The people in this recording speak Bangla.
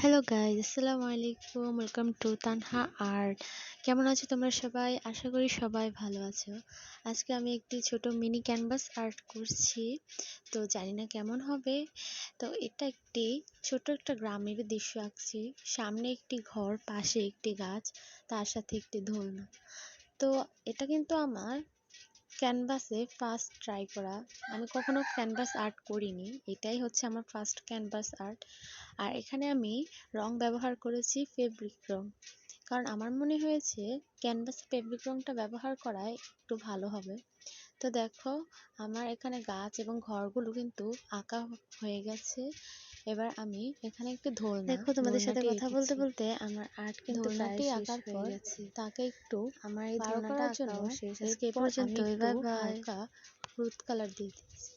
হ্যালো গাইস, আসসালামু আলাইকুম। Welcome to Tanha art. কেমন আছো তোমরা সবাই? আশা করি সবাই ভালো আছো। আজকে আমি একটি ছোট মিনি ক্যানভাস আর্ট করছি। তো জানি না কেমন হবে। তো এটা একটি ছোট একটা গ্রামের দৃশ্য আঁকছি। সামনে একটি ঘর, পাশে একটি গাছ, তার সাথে একটি দোলনা। তো এটা কিন্তু আমার ক্যানভাসে ফার্স্ট ট্রাই করা। আমি কখনো ক্যানভাস আর্ট করিনি, এটাই হচ্ছে আমার ফার্স্ট ক্যানভাস আর্ট। আর এখানে আমি রং ব্যবহার করেছি ফেব্রিক রং, কারণ আমার মনে হয়েছে ক্যানভাসে ফেব্রিক রংটা ব্যবহার করায় একটু ভালো হবে। তো দেখো, আমার এখানে গাছ এবং ঘরগুলো কিন্তু আঁকা হয়ে গেছে। এবার আমি এখানে একটি দেখো, তোমাদের সাথে দোলনাটি কথা বলতে এঁকেছি। বলতে আমার আর্ট কিন্তু প্রায় দোলনাটি শেষ আঁকার হয়ে পর গেছে। তাকে একটু আমার এই গাঢ় দোলনাটা করার জন্য আঁকাও শেষ। আজকে এই এরপর আমি পর্যন্তই। একটু বাই বাই। হালকা হলুদ কালার দিয়ে দিয়েছি।